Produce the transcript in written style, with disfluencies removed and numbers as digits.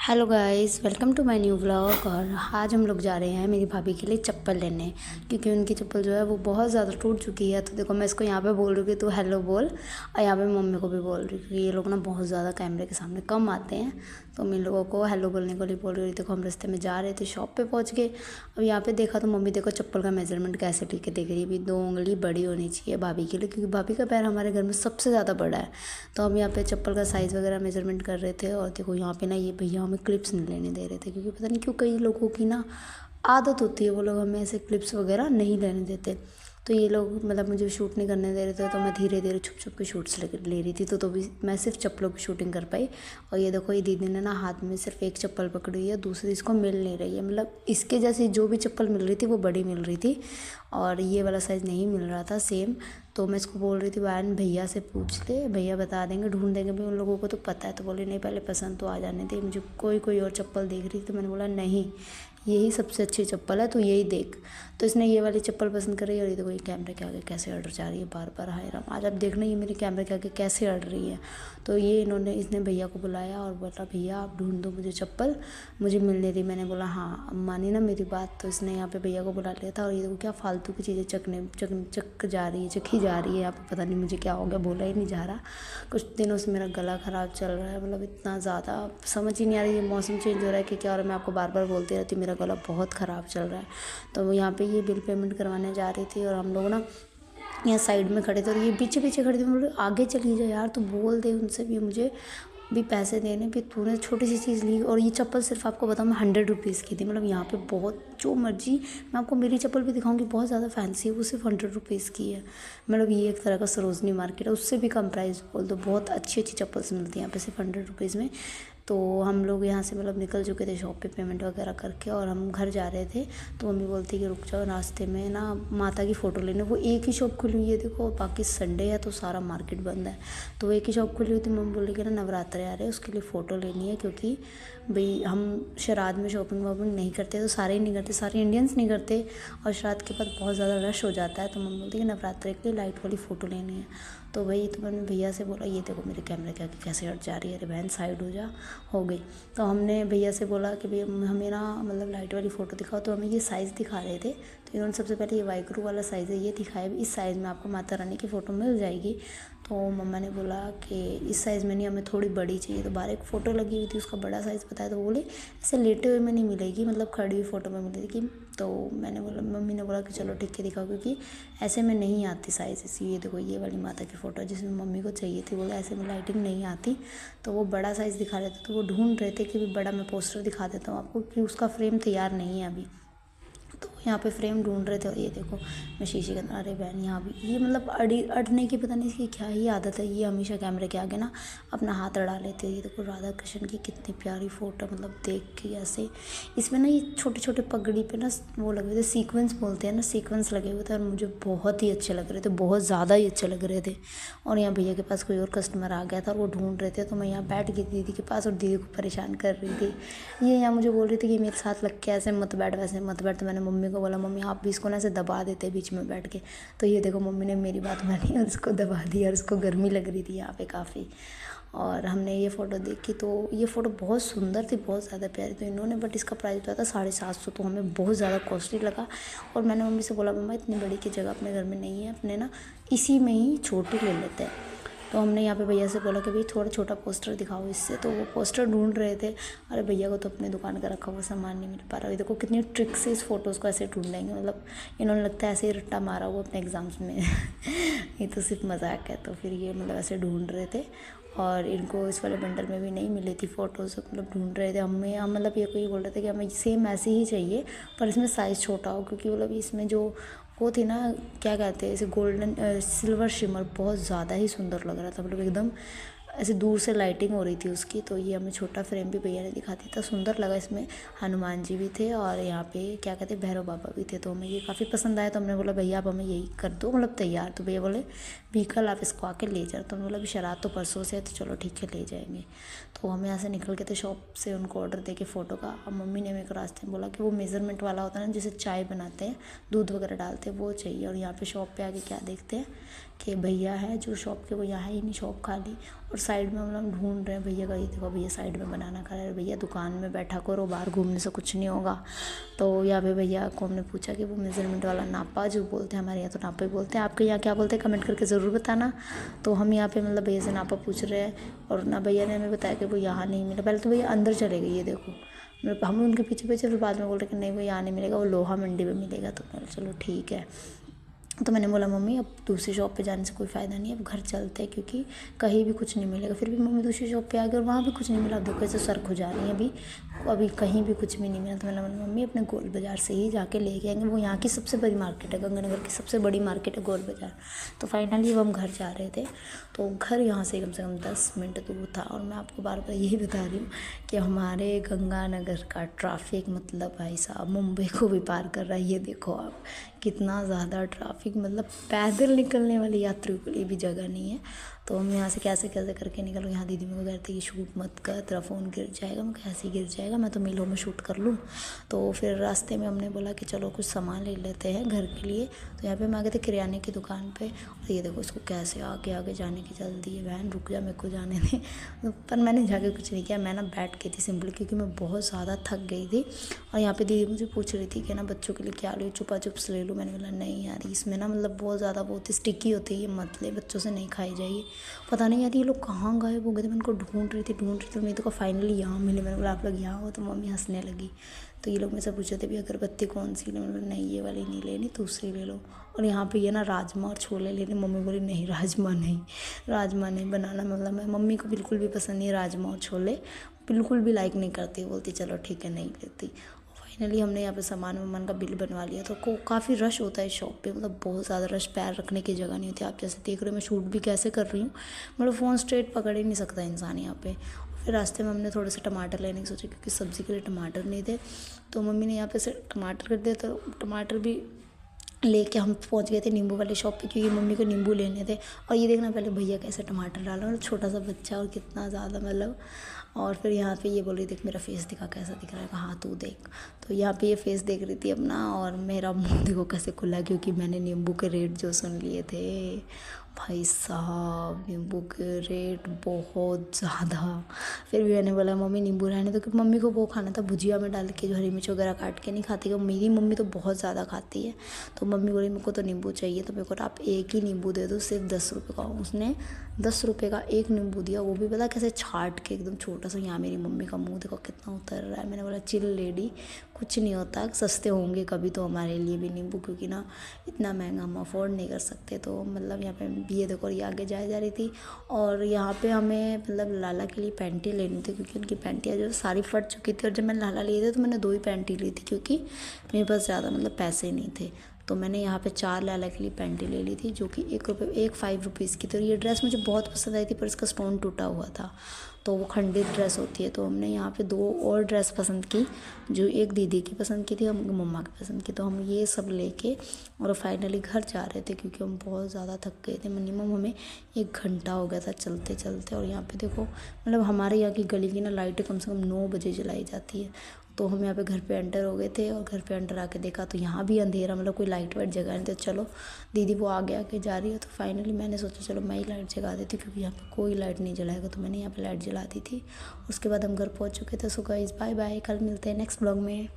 Hello guys, welcome to my new vlog. और आज हम लोग जा रहे हैं मेरी भाभी के लिए चप्पल लेने, क्योंकि उनकी चप्पल जो है वो बहुत ज़्यादा टूट चुकी है। तो देखो, मैं इसको यहाँ पे बोल रही हूँ कि तू हेलो बोल, और यहाँ पे मम्मी को भी बोल रही हूँ, क्योंकि ये लोग ना बहुत ज़्यादा कैमरे के सामने कम आते हैं। तो मैं इन लोगों को हेलो बोलने के लिए बोल रही थी। देखो, हम रास्ते में जा रहे थे, शॉप पर पहुँच गए। अब यहाँ पर देखा तो मम्मी देखो चप्पल का मेजरमेंट कैसे ठीक है देख रही है। अभी 2 उंगली बड़ी होनी चाहिए भाभी के लिए, क्योंकि भाभी का पैर हमारे घर में सबसे ज़्यादा बड़ा है। तो हम यहाँ पे चप्पल का साइज़ वगैरह मेजरमेंट कर रहे थे। और देखो यहाँ पे ना ये भैया हमें क्लिप्स नहीं लेने दे रहे थे, क्योंकि पता नहीं क्यों कई लोगों की ना आदत होती है, वो लोग हमें ऐसे क्लिप्स वगैरह नहीं लेने देते। तो ये लोग मतलब मुझे शूट नहीं करने दे रहे थे, तो मैं धीरे धीरे छुप छुप के शूट्स ले रही थी। तो भी मैं सिर्फ चप्पलों की शूटिंग कर पाई। और ये देखो, ये दीदी ने ना हाथ में सिर्फ एक चप्पल पकड़ी हुई है, दूसरी इसको मिल नहीं रही है। मतलब इसके जैसी जो भी चप्पल मिल रही थी वो बड़ी मिल रही थी, और ये वाला साइज़ नहीं मिल रहा था सेम। तो मैं इसको बोल रही थी बहन भैया से पूछ ले, भैया बता देंगे, ढूंढ देंगे भी, उन लोगों को तो पता है। तो बोले नहीं, पहले पसंद तो आ जाने दे मुझे। कोई और चप्पल देख रही थी, तो मैंने बोला नहीं, यही सबसे अच्छी चप्पल है, तो यही देख। तो इसने ये वाली चप्पल पसंद करी। और ये देखो, ये कैमरे के आगे कैसे अड़ जा रही है बार बार। हाय राम, आज आप देखना ये मेरे कैमरे के आगे कैसे अड़ रही है। तो ये इसने भैया को बुलाया और बोला भैया आप ढूंढ दो मुझे चप्पल, मुझे मिल नहीं रही। मैंने बोला हाँ, मानी ना मेरी बात। तो इसने यहाँ पे भैया को बुला लिया था। और ये देखो क्या फालतू की चीज़ें चक जा रही है, चखी जा रही है। यहाँ पे पता नहीं मुझे क्या हो गया, बोला ही नहीं जा रहा। कुछ दिनों से मेरा गला ख़राब चल रहा है, मतलब इतना ज़्यादा समझ ही नहीं आ रही है, मौसम चेंज हो रहा है कि क्या। और मैं आपको बार बार बोलती रहती हूँ, मेरा गला बहुत ख़राब चल रहा है। तो यहाँ पे ये बिल पेमेंट करवाने जा रही थी, और हम लोग ना यहाँ साइड में खड़े थे, और ये पीछे पीछे खड़े थे। मैं बोले आगे चली जा यार, तो बोल दे उनसे भी मुझे भी पैसे देने भी। तूने छोटी सी चीज़ ली, और ये चप्पल सिर्फ आपको बताऊँ मैं 100 रुपीज़ की थी। मतलब यहाँ पे बहुत जो मर्जी, मैं आपको मेरी चप्पल भी दिखाऊंगी, बहुत ज़्यादा फैंसी है, वो सिर्फ 100 रुपीज़ की है। मतलब ये एक तरह का सरोजनी मार्केट है, उससे भी कम प्राइस बोल दो। बहुत अच्छी अच्छी चप्पल्स मिलती हैं यहाँ पे सिर्फ 100 रुपीज़ में। तो हम लोग यहाँ से मतलब निकल चुके थे शॉप पे पेमेंट वगैरह करके, और हम घर जा रहे थे। तो मम्मी बोलती कि रुक जाओ, रास्ते में ना माता की फ़ोटो लेने। वो एक ही शॉप खुली हुई है देखो, बाकी संडे है तो सारा मार्केट बंद है। तो एक ही शॉप खुली हुई थी। मम्मी बोली कि ना नवरात्रे आ रहे हैं, उसके लिए फ़ोटो लेनी है, क्योंकि भाई हम श्राद्ध में शॉपिंग वॉपिंग नहीं करते, तो सारे ही नहीं करते, सारे इंडियंस नहीं करते। और श्राद्ध के बाद बहुत ज़्यादा रश हो जाता है। तो मम्मी बोलती कि नवरात्रे के लिए लाइट वाली फ़ोटो लेनी है। तो भाई, तो मैंने भैया से बोला ये देखो मेरे कैमरे के आगे कैसे हट जा रही है, अरे बहन साइड हो जा। हो गई। तो हमने भैया से बोला कि भैया हमें ना मतलब लाइट वाली फ़ोटो दिखाओ। तो हमें ये साइज़ दिखा रहे थे। तो इन्होंने सबसे पहले ये वाइक्रू वाला साइज़ है ये दिखाया, इस साइज़ में आपको माता रानी की फ़ोटो मिल जाएगी। तो मम्मा ने बोला कि इस साइज़ में नहीं, हमें थोड़ी बड़ी चाहिए। तो बाहर एक फ़ोटो लगी हुई थी, उसका बड़ा साइज़ बताया। तो बोले ऐसे लेटे हुए में नहीं मिलेगी, मतलब खड़ी हुई फ़ोटो में मिलेगी। तो मैंने बोला, मम्मी ने बोला कि चलो ठीक है दिखाओ, क्योंकि ऐसे में नहीं आती साइज़ इसी। ये देखो ये वाली माता की फ़ोटो जिसमें मम्मी को चाहिए थी, बोला ऐसे में लाइटिंग नहीं आती। तो वो बड़ा साइज़ दिखा रहे थे, तो वो ढूंढ रहे थे कि भी बड़ा मैं पोस्टर दिखा देता हूँ आपको, कि उसका फ्रेम तैयार नहीं है अभी। तो यहाँ पे फ्रेम ढूंढ रहे थे। और ये देखो मैं शीशे के अंदर, अरे बहन यहाँ भी ये मतलब अड़ने की पता नहीं इसकी क्या ही आदत है। ये हमेशा कैमरे के आगे ना अपना हाथ अड़ा लेते हैं। ये देखो राधा कृष्ण की कितनी प्यारी फ़ोटो, मतलब देख के ऐसे। इसमें ना ये छोटे छोटे पगड़ी पे ना वो लगे हुए थे, सीक्वेंस बोलते हैं ना, सीक्वेंस लगे हुए थे। और मुझे बहुत ही अच्छे लग रहे थे, बहुत ज़्यादा ही अच्छे लग रहे थे। और यहाँ भैया के पास कोई और कस्टमर आ गया था, और वो ढूंढ रहे थे। तो मैं यहाँ बैठ गई दीदी के पास, और दीदी को परेशान कर रही थी। ये यहाँ मुझे बोल रही थी कि मेरे साथ लग के ऐसे मत बैठ, वैसे मत बैठ। तो मैंने मम्मी को बोला मम्मी आप भी इसको ना ऐसे दबा देते बीच में बैठ के। तो ये देखो मम्मी ने मेरी बात मानी और उसको दबा दिया, और उसको गर्मी लग रही थी यहाँ पे काफ़ी। और हमने ये फ़ोटो देखी, तो ये फ़ोटो बहुत सुंदर थी, बहुत ज़्यादा प्यारी। तो इन्होंने बट इसका प्राइस बताया था 750। तो हमें बहुत ज़्यादा कॉस्टली लगा। और मैंने मम्मी से बोला मम्मा इतनी बड़ी की जगह अपने घर में नहीं है, अपने ना इसी में ही छोटी ले लेते हैं। तो हमने यहाँ पे भैया से बोला कि भाई थोड़ा छोटा पोस्टर दिखाओ इससे। तो वो पोस्टर ढूंढ रहे थे। अरे भैया को तो अपने दुकान का रखा हुआ सामान नहीं मिल पा रहा है। देखो कितनी ट्रिक से इस फ़ोटोज़ को ऐसे ढूंढ लेंगे, मतलब इन्होंने लगता है ऐसे ही रट्टा मारा हुआ अपने एग्ज़ाम्स में। ये तो सिर्फ मजाक है। तो फिर ये मतलब ऐसे ढूंढ रहे थे, और इनको इस वाले बंडल में भी नहीं मिली थी फ़ोटोज़, मतलब ढूंढ रहे थे। हम मतलब ये कोई बोल रहे थे कि हमें सेम ऐसे ही चाहिए, पर इसमें साइज़ छोटा हो, क्योंकि मतलब इसमें जो वो थी ना, क्या कहते हैं, ऐसे गोल्डन सिल्वर शिमर बहुत ज़्यादा ही सुंदर लग रहा था। मतलब एकदम ऐसे दूर से लाइटिंग हो रही थी उसकी। तो ये हमें छोटा फ्रेम भी भैया ने दिखा दिया था, सुंदर लगा। इसमें हनुमान जी भी थे, और यहाँ पे क्या कहते हैं भैरव बाबा भी थे। तो हमें ये काफ़ी पसंद आया। तो हमने बोला भैया आप हमें यही कर दो, मतलब तैयार। तो भैया बोले भी कल आप इसको आके ले जाओ। तो हमने बोला अभी शराब तो परसों से है, तो चलो ठीक है ले जाएंगे। तो हम यहाँ से निकल के थे शॉप से उनको ऑर्डर दे के फ़ोटो का। अब मम्मी ने मेरे को रास्ते में बोला कि वो मेज़रमेंट वाला होता है ना, जैसे चाय बनाते हैं दूध वगैरह डालते हैं, वो चाहिए। और यहाँ पे शॉप पे आके क्या देखते हैं कि भैया है जो शॉप के, वो यहाँ है ही नहीं, शॉप खाली। और साइड में हम लोग ढूंढ रहे हैं भैया का। ये देखो भैया साइड में बनाना खा रहे हैं। भैया दुकान में बैठा करो, बाहर घूमने से कुछ नहीं होगा। तो यहाँ पे भैया को हमने पूछा कि वो मेजरमेंट वाला नापा जो बोलते हैं, हमारे यहाँ तो नापा ही बोलते हैं, आपके यहाँ क्या बोलते हैं कमेंट करके ज़रूर बताना। तो हम यहाँ पे मतलब भैया से नापा पूछ रहे हैं और ना भैया ने हमें बताया कि वो यहाँ नहीं मिला। पहले तो भैया अंदर चले गए, ये देखो मतलब हम उनके पीछे पीछे, फिर बाद में बोल रहे कि नहीं वो यहाँ नहीं मिलेगा, वो लोहा मंडी में मिलेगा। तो मैंने चलो ठीक है। तो मैंने बोला मम्मी अब दूसरी शॉप पे जाने से कोई फ़ायदा नहीं है, अब घर चलते हैं क्योंकि कहीं भी कुछ नहीं मिलेगा। फिर भी मम्मी दूसरी शॉप पे आ गई और वहाँ भी कुछ नहीं मिला। अब देखो ऐसे सर खुजा रही है, अभी कहीं भी कुछ भी नहीं मिला। तो मैंने बोला मम्मी अपने गोल बाज़ार से ही जाके लेके आएंगे, वो यहाँ की सबसे बड़ी मार्केट है, गंगानगर की सबसे बड़ी मार्केट है गोल बाज़ार। तो फाइनली अब हम घर जा रहे थे। तो घर यहाँ से कम 10 मिनट दूर था। और मैं आपको बार बार यही बता रही हूँ कि हमारे गंगानगर का ट्रैफिक मतलब भाई साहब मुंबई को भी पार कर रहा है। ये देखो आप कितना ज़्यादा ट्रैफिक, मतलब पैदल निकलने वाले यात्रियों के लिए भी जगह नहीं है। तो हम यहाँ से कैसे कैसे करके निकलो। यहाँ दीदी मेरे को कहते कि शूट मत कर, तेरा फ़ोन गिर जाएगा। मैं कैसे गिर जाएगा, मैं तो मिलो में शूट कर लूँ। तो फिर रास्ते में हमने बोला कि चलो कुछ सामान ले लेते हैं घर के लिए। तो यहाँ पे हम आ गए थे किराने की दुकान पे। और ये देखो इसको कैसे आगे आगे जाने की जल्दी है, वैन रुक जा मेरे को जाने दे। पर मैंने जाके कुछ नहीं किया, मैं ना बैठ गई थी सिंपल, क्योंकि मैं बहुत ज़्यादा थक गई थी। और यहाँ पे दीदी मुझे पूछ रही थी कि ना बच्चों के लिए क्या लो, चुपा चुप्स ले लूँ। मैंने बोला नहीं यार इसमें ना मतलब बहुत ज़्यादा बहुत स्टिकी होती है, ये मत ले, बच्चों से नहीं खाई जाइए। पता नहीं यार ये लोग कहाँ गायब हो गए थे, मैं उनको ढूंढ रही थी। मेरे को फाइनली यहाँ मिले। मैंने बोला आप लोग यहाँ हो, तो मम्मी हंसने लगी। तो ये लोग मेरे से पूछ रहे थे भी अगरबत्ती कौन सी ले। मतलब नहीं ये वाली नहीं लेनी, दूसरी ले लो। और यहाँ पे ये ना राजमा और छोले लेने। मम्मी बोली नहीं राजमा नहीं बनाना। मतलब मैं मम्मी को बिल्कुल भी पसंद नहीं राजमा और छोले, बिल्कुल भी लाइक नहीं करती। बोलती चलो ठीक है नहीं लेती। फाइनली हमने यहाँ पे सामान का बिल बनवा लिया। तो काफ़ी रश होता है शॉप पे, मतलब बहुत ज़्यादा रश, पैर रखने की जगह नहीं होती। आप जैसे देख रहे हो मैं शूट भी कैसे कर रही हूँ, मतलब फ़ोन स्ट्रेट पकड़ ही नहीं सकता इंसान यहाँ पे। फिर रास्ते में हमने थोड़े से टमाटर लेने की सोचा, क्योंकि सब्ज़ी के लिए टमाटर नहीं थे। तो मम्मी ने यहाँ पे से टमाटर कर दिया। तो टमाटर भी लेके हम पहुंच गए थे नींबू वाली शॉप पे, क्योंकि मम्मी को नींबू लेने थे। और ये देखना पहले भैया कैसे टमाटर डाला, और छोटा सा बच्चा और कितना ज़्यादा मतलब। और फिर यहाँ पे ये बोल रही देख मेरा फेस दिखा कैसा दिख रहा है, कहा हाँ तू देख। तो यहाँ पे ये फेस देख रही थी अपना, और मेरा मुंह देखो कैसे खुला, क्योंकि मैंने नींबू के रेट जो सुन लिए थे भाई साहब, नींबू के रेट बहुत ज़्यादा। फिर भी मैंने बोला मम्मी नींबू रहने दो, क्योंकि मम्मी को वो खाना था भुजिया में डाल के, जो हरी मिर्च वगैरह काट के नहीं खाती। मेरी मम्मी तो बहुत ज़्यादा खाती है। तो मम्मी बोली मेरे को तो नींबू चाहिए। तो मेरे को आप एक ही नींबू दे दो, सिर्फ 10 रुपये का। उसने 10 रुपये का एक नींबू दिया, वो भी पता कैसे छाट के एकदम छोटा सा। यहाँ मेरी मम्मी का मुँह देखो कितना उतर रहा है। मैंने बोला चिल लेडी, कुछ नहीं होता, सस्ते होंगे कभी तो हमारे लिए भी नींबू, क्योंकि ना इतना महंगा हम अफोर्ड नहीं कर सकते। तो मतलब यहाँ पे ये देखो ये आगे जा रही थी। और यहाँ पे हमें मतलब लाला के लिए पैंटी लेनी थी, क्योंकि उनकी पैंटियाँ जो सारी फट चुकी थी। और जब मैंने लाला लिए थे तो मैंने 2 ही पैंटी ली थी, क्योंकि मेरे पास ज़्यादा मतलब पैसे नहीं थे। तो मैंने यहाँ पे 4 लाला के लिए पैंटी ले ली थी, जो कि 5 रुपीज़ की। तो ये ड्रेस मुझे बहुत पसंद आई थी, पर इसका स्टोन टूटा हुआ था, तो वो खंडित ड्रेस होती है। तो हमने यहाँ पे 2 और ड्रेस पसंद की, जो एक दीदी की पसंद की थी, हम मम्मा की पसंद की। तो हम ये सब लेके और फाइनली घर जा रहे थे, क्योंकि हम बहुत ज़्यादा थक गए थे। मिनिमम हमें 1 घंटा हो गया था चलते चलते। और यहाँ पे देखो मतलब हमारे यहाँ की गली की ना लाइटें कम से कम 9 बजे जलाई जाती है। तो हम यहाँ पे घर पे एंटर हो गए थे, और घर पे एंटर आके देखा तो यहाँ भी अंधेरा, मतलब कोई लाइट वाइट जगह नहीं। तो चलो दीदी वो आगे आके जा रही है, तो फाइनली मैंने सोचा चलो मैं ही लाइट जगा देती हूँ, क्योंकि यहाँ पे कोई लाइट नहीं जलाएगा। तो मैंने यहाँ पे लाइट जला दी थी। उसके बाद हम घर पहुँच चुके थे। सो गाइस बाय बाय, कल मिलते हैं नेक्स्ट ब्लॉग में।